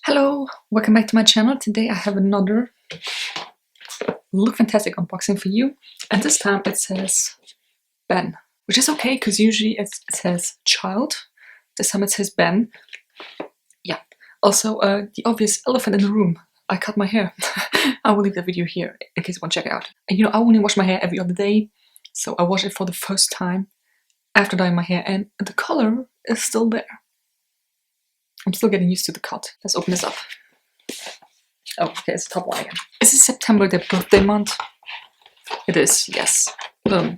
Hello, welcome back to my channel. Today I have another LookFantastic unboxing for you, and this time it says Ben, which is okay because usually it says child. This time it says Ben. Yeah. Also, the obvious elephant in the room. I cut my hair. I will leave the video here in case you want to check it out. And you know, I only wash my hair every other day, so I wash it for the first time after dyeing my hair, and the color is still there. I'm still getting used to the cut. Let's open this up. Oh, okay, it's the top one again. Is this September their birthday month? It is, yes. Hello?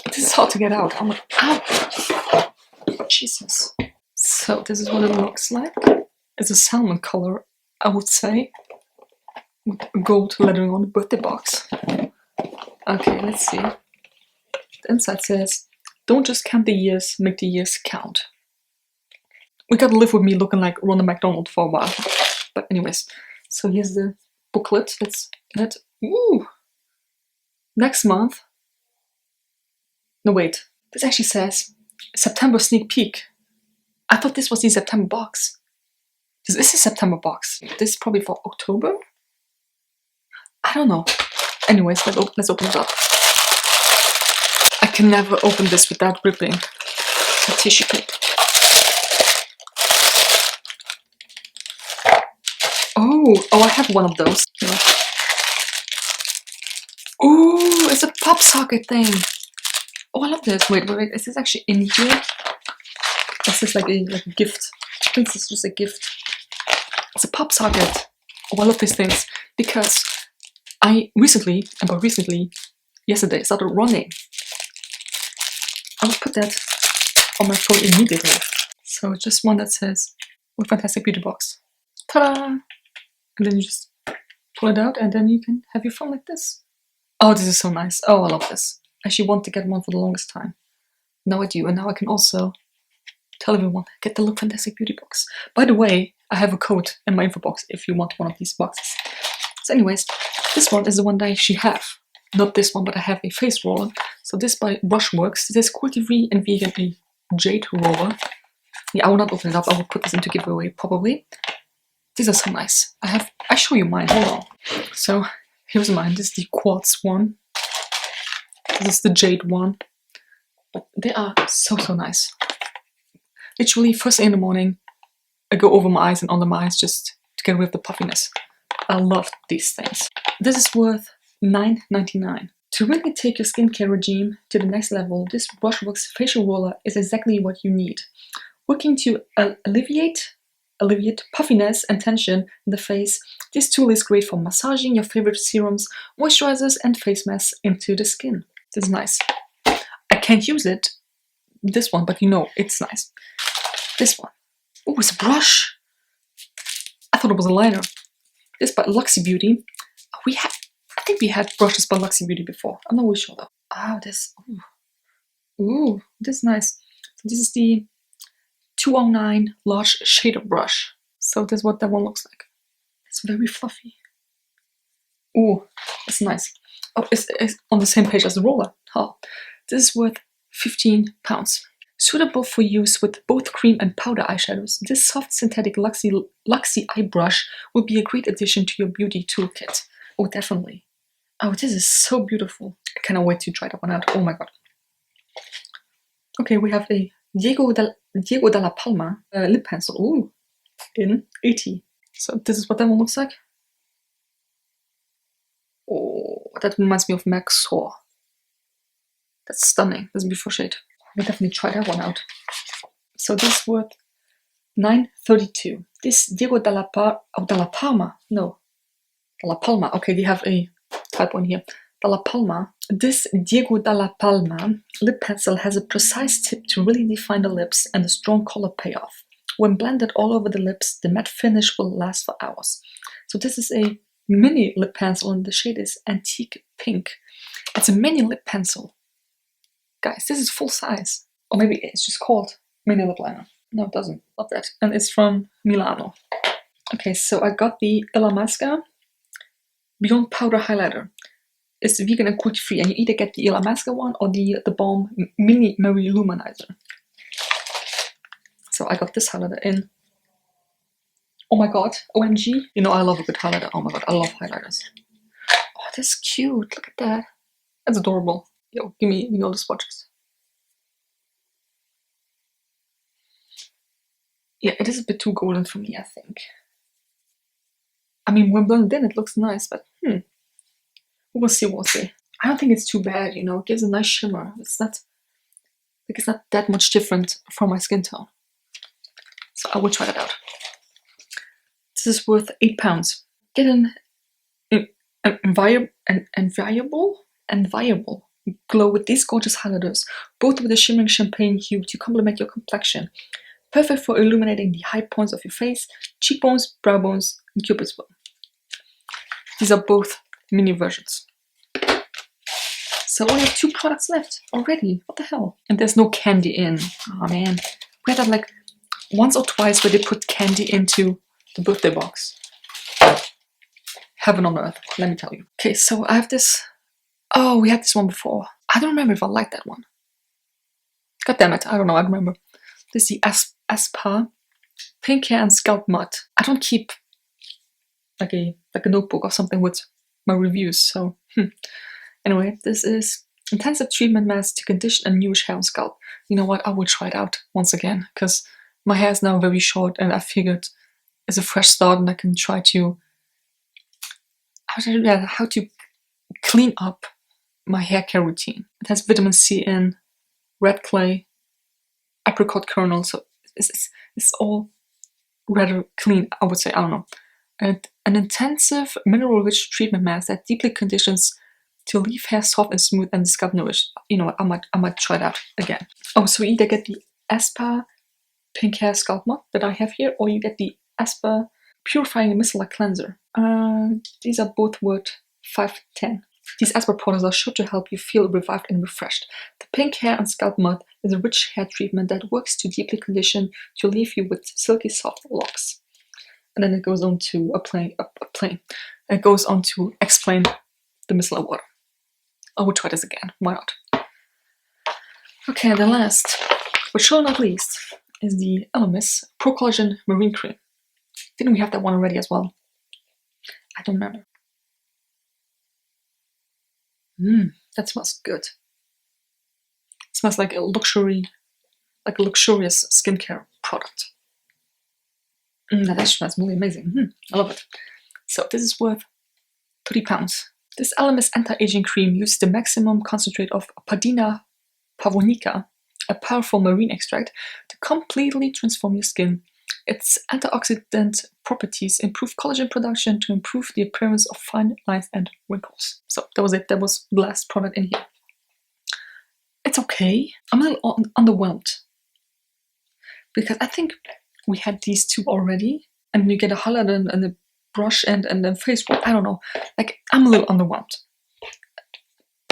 This is hard to get out. I'm like, ow! Jesus. So this is what it looks like. It's a salmon color, I would say. With gold lettering on the birthday box. Okay, let's see. The inside says, don't just count the years, make the years count. We gotta live with me looking like Ronald McDonald for a while. But anyways, so here's the booklet. Let's get, ooh! Next month. No, wait. This actually says September sneak peek. I thought this was the September box. This is a September box. This is probably for October? I don't know. Anyways, let's open it up. I can never open this without ripping a tissue paper. Oh, I have one of those. Yeah. Ooh, it's a pop socket thing. Oh, I love this. Wait, is this actually in here? This is like a gift. I think this is just a gift. It's a pop socket. Oh, I love these things because I recently, and by recently, yesterday, started running. I will put that on my phone immediately. So just one that says LookFantastic Beauty Box. Ta-da! And then you just pull it out and then you can have your phone like this. Oh, this is so nice. Oh, I love this. I actually want to get one for the longest time. Now I do, and now I can also tell everyone, get the LookFantastic Beauty Box. By the way, I have a code in my info box if you want one of these boxes. So anyways, this one is the one that I actually have. Not this one, but I have a face roller. So this by Brushworks. This is cruelty-free and vegan, a jade roller. Yeah, I will not open it up. I will put this into giveaway probably. These are so nice. I show you mine. Hold on. So here's mine. This is the quartz one. This is the jade one. But they are so nice. Literally, first thing in the morning, I go over my eyes and under my eyes just to get rid of the puffiness. I love these things. This is worth $9.99. To really take your skincare regime to the next level, this Brushworks facial roller is exactly what you need. Working to alleviate puffiness and tension in the face, this tool is great for massaging your favorite serums, moisturizers, and face masks into the skin. This is nice. I can't use it, this one, but you know, it's nice. This one. Oh, it's a brush. I thought it was a liner. This by Luxy Beauty. I think we had brushes by Luxy Beauty before. I'm not really sure though. Oh, this. Ooh, this is nice. So this is the 209 large shader brush. So this is what that one looks like. It's very fluffy. Ooh, that's nice. Oh, it's on the same page as the roller. Oh, this is worth £15. Suitable for use with both cream and powder eyeshadows, this soft synthetic Luxy eye brush will be a great addition to your beauty toolkit. Oh, definitely. Oh, this is so beautiful. I cannot wait to try that one out. Oh my god. Okay, we have a Diego Dalla Palma lip pencil. Ooh, in 80. So this is what that one looks like. Oh, that reminds me of Maxor. That's stunning. That's a beautiful shade. We'll definitely try that one out. So this is worth $9.32. This Diego Dalla Palma. No. Dalla Palma. Okay, they have a typo in here. Dalla Palma. This Diego Dalla Palma lip pencil has a precise tip to really define the lips and a strong color payoff. When blended all over the lips, the matte finish will last for hours. So this is a mini lip pencil and the shade is Antique Pink. It's a mini lip pencil. Guys, this is full size. Or maybe it's just called mini lip liner. No, it doesn't. Love that. And it's from Milano. Okay, so I got the Elemis Beyond Powder Highlighter. It's vegan and cruelty-free, and you either get the Elemis one or the Balm Mini Mary Luminizer. So I got this highlighter in. Oh my god, OMG. You know I love a good highlighter. Oh my god, I love highlighters. Oh, that's cute. Look at that. That's adorable. Yo, give me all the swatches. Yeah, it is a bit too golden for me, I think. I mean, when blended in, it looks nice, but we'll see, we'll see. I don't think it's too bad, you know. It gives a nice shimmer. It's not that much different from my skin tone. So I will try it out. This is worth £8. Get an enviable glow with these gorgeous highlighters, both with a shimmering champagne hue to complement your complexion. Perfect for illuminating the high points of your face, cheekbones, brow bones, and cupid's bow. These are both mini versions. So I only have 2 products left already. What the hell? And there's no candy in. Oh man. We had that like once or twice where they put candy into the birthday box. Heaven on earth, let me tell you. Okay, so I have this. Oh, we had this one before. I don't remember if I liked that one. God damn it, I don't know, I don't remember. This is the Aspa Pink Hair and Scalp Mud. I don't keep like a notebook or something with my reviews, so Anyway, this is intensive treatment mask to condition a newish hair and scalp. You know what, I will try it out once again, because my hair is now very short and I figured it's a fresh start and I can try to how to clean up my hair care routine. It has vitamin C in, red clay, apricot kernel, so it's all rather clean, I would say, I don't know. And an intensive mineral-rich treatment mask that deeply conditions to leave hair soft and smooth and scalp nourished. You know what, I might try that again. Oh, so we either get the Aspa Pink Hair Scalp Mud that I have here, or you get the Aspa Purifying Micellar Cleanser. These are both worth $5.10. These Aspa products are sure to help you feel revived and refreshed. The Pink Hair and Scalp Mud is a rich hair treatment that works to deeply condition to leave you with silky soft locks. And then it goes on to It goes on to explain the micellar water. I will try this again. Why not? Okay, and the last, but sure not least, is the Elemis Pro Collagen Marine Cream. Didn't we have that one already as well? I don't remember. That smells good. It smells like a luxurious skincare product. That smells really amazing. I love it. So this is worth £30. This Elemis anti-aging cream uses the maximum concentrate of Padina pavonica, a powerful marine extract, to completely transform your skin. Its antioxidant properties improve collagen production to improve the appearance of fine lines and wrinkles. So that was it. That was the last product in here. It's okay. I'm a little underwhelmed because I think we had these 2 already, and you get a highlighter and a brush and then face wash. I don't know. Like, I'm a little underwhelmed.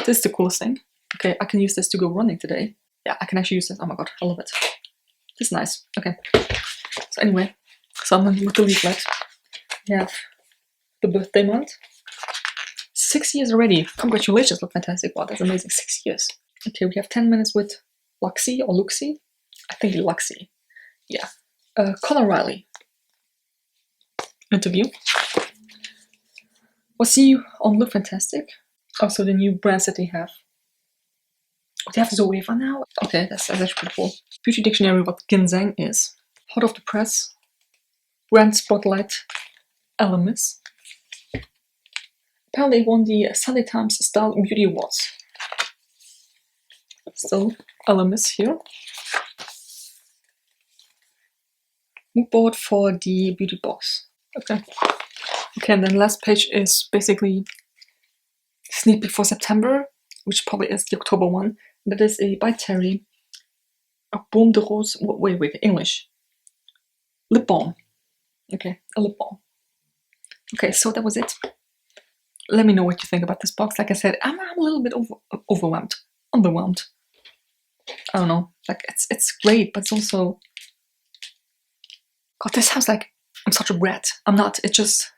This is the coolest thing. Okay, I can use this to go running today. Yeah, I can actually use this. Oh my god, I love it. This is nice. Okay. So anyway, so I'm with the leaflet. We have the birthday month. 6 years already. Congratulations, LookFantastic. Wow, that's amazing. 6 years. Okay, we have 10 minutes with Luxie or Luxie. I think Luxie. Yeah. Conor Riley. Interview. What's new on LookFantastic? Also, the new brands that they have. Oh, they have Zoeva now? Okay, that's actually pretty cool. Beauty Dictionary, what ginseng is. Hot off the press. Brand Spotlight. Elemis. Apparently they won the Sunday Times Style Beauty Awards. Still Elemis here. Mood board for the beauty box. Okay. Okay, and then last page is basically sneak peek for September, which probably is the October one. That is by Terry. A Baume de Rose. Wait, English. Lip balm. Okay, a lip balm. Okay, so that was it. Let me know what you think about this box. Like I said, I'm a little bit overwhelmed. Underwhelmed. I don't know. Like, it's great, but it's also... God, this sounds like I'm such a brat. I'm not. It's just...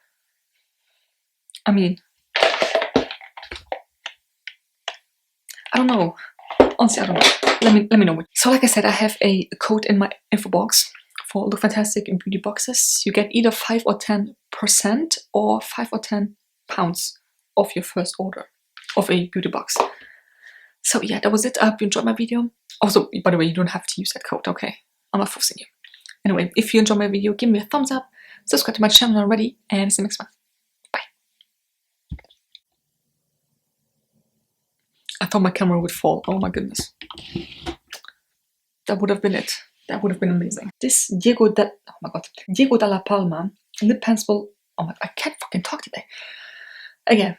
I mean... I don't know. Honestly, I don't know. Let me know. So like I said, I have a code in my info box. for LookFantastic in beauty boxes, you get either 5 or 10% or 5 or 10 pounds off your first order of a beauty box. So yeah, that was it. I hope you enjoyed my video. Also, by the way, you don't have to use that code, okay? I'm not forcing you. Anyway, if you enjoyed my video, give me a thumbs up, subscribe to my channel already, and see you next month. Bye. I thought my camera would fall. Oh my goodness. That would have been it. That would have been amazing. This Diego Dalla Palma lip pencil. Oh my, I can't fucking talk today. Again,